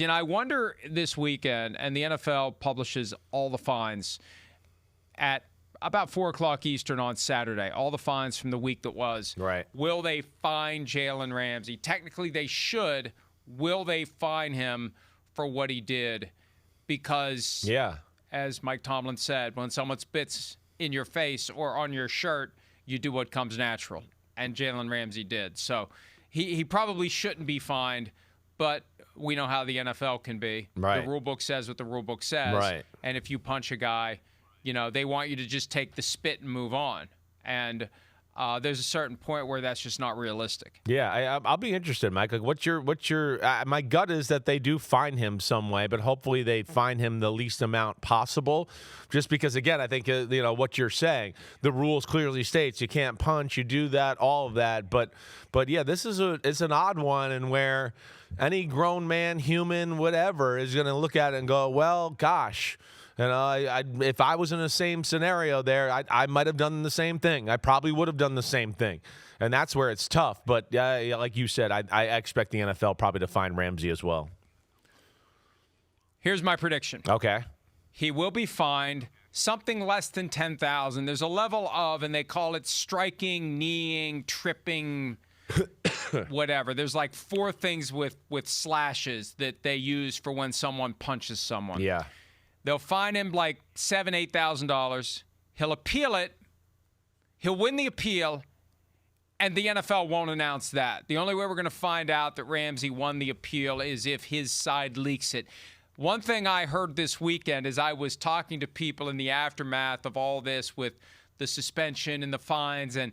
And I wonder this weekend, and the NFL publishes all the fines at about 4 o'clock Eastern on Saturday, all the fines from the week that was. Right. Will they fine Jalen Ramsey? Technically, they should. Will they fine him for what he did? Because, as Mike Tomlin said, when someone spits in your face or on your shirt, you do what comes natural. And Jalen Ramsey did. So he probably shouldn't be fined, but we know how the NFL can be. Right. The rule book says what the rule book says. Right. And if you punch a guy, they want you to just take the spit and move on. And there's a certain point where that's just not realistic. Yeah, I'll be interested, Mike. Like, what's your? My gut is that they do fine him some way, but hopefully they fine him the least amount possible. Just because, again, I think what you're saying. The rules clearly states you can't punch, you do that, all of that. But yeah, this is it's an odd one, and where any grown man, human, whatever, is going to look at it and go, well, gosh. If I was in the same scenario there, I might have done the same thing. I probably would have done the same thing. And that's where it's tough. But like you said, I expect the NFL probably to fine Ramsey as well. Here's my prediction. Okay. He will be fined something less than $10,000. There's a level of, and they call it striking, kneeing, tripping, whatever. There's like 4 things with slashes that they use for when someone punches someone. Yeah. They'll fine him like $7,000, $8,000. He'll appeal it. He'll win the appeal, and the NFL won't announce that. The only way we're going to find out that Ramsey won the appeal is if his side leaks it. One thing I heard this weekend as I was talking to people in the aftermath of all this with the suspension and the fines, and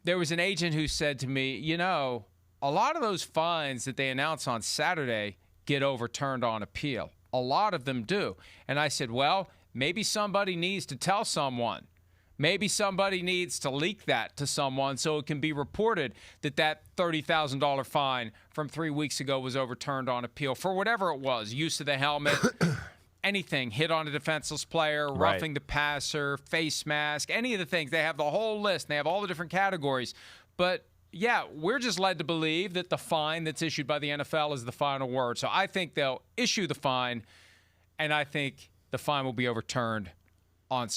there was an agent who said to me, a lot of those fines that they announce on Saturday get overturned on appeal. A lot of them do. And I said, well, maybe somebody needs to tell someone. Maybe somebody needs to leak that to someone so it can be reported that $30,000 fine from 3 weeks ago was overturned on appeal for whatever it was, use of the helmet, anything, hit on a defenseless player, roughing the passer, face mask, any of the things. They have the whole list. They have all the different categories. But yeah, we're just led to believe that the fine that's issued by the NFL is the final word. So I think they'll issue the fine, and I think the fine will be overturned on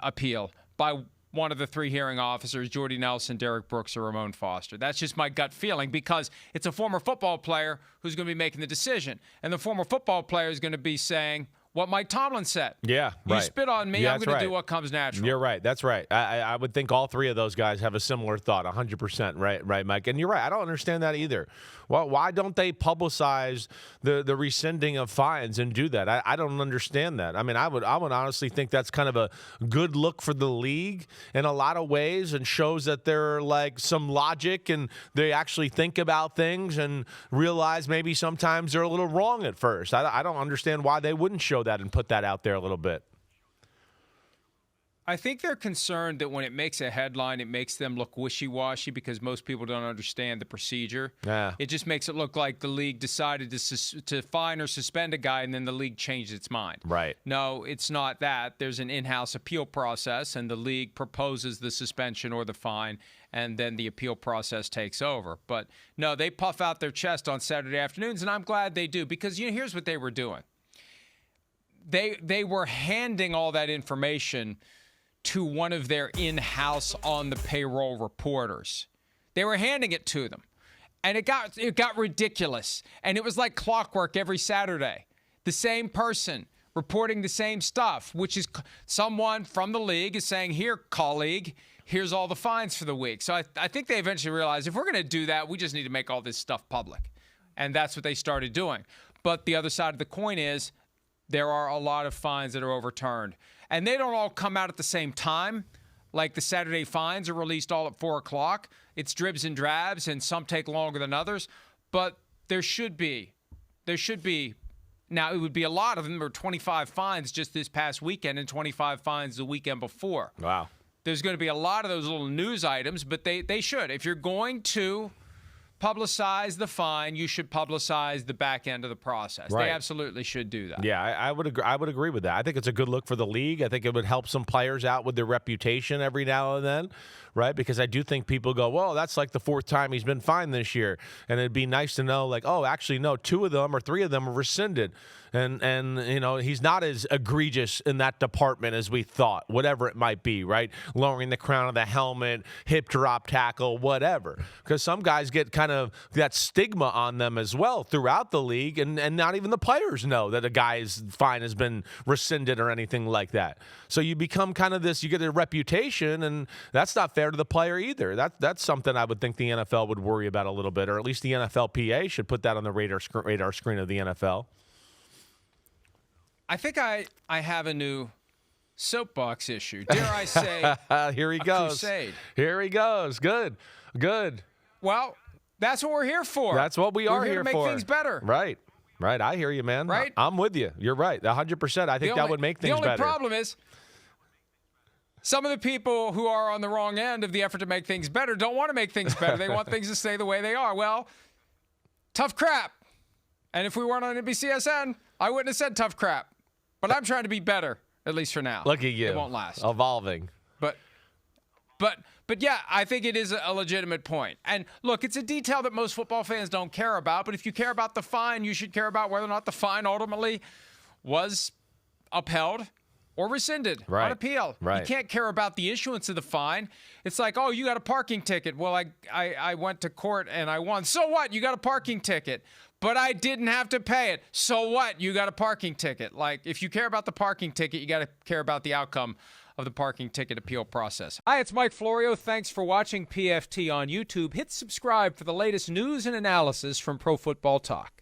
appeal by one of the 3 hearing officers, Jordy Nelson, Derek Brooks, or Ramon Foster. That's just my gut feeling because it's a former football player who's going to be making the decision. And the former football player is going to be saying what Mike Tomlin said. Yeah, you right. spit on me, I'm going to do what comes natural. You're right. That's right. I would think all 3 of those guys have a similar thought, 100%. Right, Mike? And you're right. I don't understand that either. Well, why don't they publicize the rescinding of fines and do that? I don't understand that. I mean, I would honestly think that's kind of a good look for the league in a lot of ways and shows that they're like some logic and they actually think about things and realize maybe sometimes they're a little wrong at first. I don't understand why they wouldn't show that and put that out there a little bit. I think they're concerned that when it makes a headline, it makes them look wishy-washy because most people don't understand the procedure. Yeah. It just makes it look like the league decided to fine or suspend a guy and then the league changed its mind. Right. No, it's not that. There's an in-house appeal process, and the league proposes the suspension or the fine, and then the appeal process takes over. But, no, they puff out their chest on Saturday afternoons, and I'm glad they do because, here's what they were doing. They were handing all that information to one of their in-house on-the-payroll reporters. They were handing it to them. And it got ridiculous. And it was like clockwork every Saturday. The same person reporting the same stuff, which is someone from the league is saying, here, colleague, here's all the fines for the week. So I think they eventually realized if we're going to do that, we just need to make all this stuff public. And that's what they started doing. But the other side of the coin is there are a lot of fines that are overturned. And they don't all come out at the same time. Like the Saturday fines are released all at 4 o'clock. It's dribs and drabs, and some take longer than others. But there should be. Now, it would be a lot of them. There were 25 fines just this past weekend and 25 fines the weekend before. Wow. There's going to be a lot of those little news items, but they should. If you're going to publicize the fine, you should publicize the back end of the process. Right. They absolutely should do that. Yeah, I would agree. I would agree with that. I think it's a good look for the league. I think it would help some players out with their reputation every now and then, right? Because I do think people go, well, that's like the fourth time he's been fined this year. And it'd be nice to know, like, oh, actually, no, 2 of them or 3 of them are rescinded. And you know, he's not as egregious in that department as we thought, whatever it might be, right? Lowering the crown of the helmet, hip drop tackle, whatever. Because some guys get kind of that stigma on them as well throughout the league, and not even the players know that a guy's fine has been rescinded or anything like that. So you become kind of this, you get a reputation, and that's not fair to the player either. That's something I would think the NFL would worry about a little bit, or at least the NFLPA should put that on the radar screen of the NFL. I think I have a new soapbox issue. Dare I say, here he goes. Crusade. Here he goes. Good. Well, that's what we're here for. That's what we are here to for. make things better. Right. I hear you, man. Right? I'm with you. You're right. 100%. I think that would make things better. The only problem is some of the people who are on the wrong end of the effort to make things better don't want to make things better. They want things to stay the way they are. Well, tough crap. And if we weren't on NBCSN, I wouldn't have said tough crap. But I'm trying to be better, at least for now. Look at you. It won't last. Evolving. But yeah, I think it is a legitimate point. And look, it's a detail that most football fans don't care about. But if you care about the fine, you should care about whether or not the fine ultimately was upheld or rescinded on appeal. Right. You can't care about the issuance of the fine. It's like, oh, you got a parking ticket. Well, I went to court and I won. So what? You got a parking ticket. But I didn't have to pay it. So what? You got a parking ticket. Like, if you care about the parking ticket, you got to care about the outcome of the parking ticket appeal process. Hi, it's Mike Florio. Thanks for watching PFT on YouTube. Hit subscribe for the latest news and analysis from Pro Football Talk.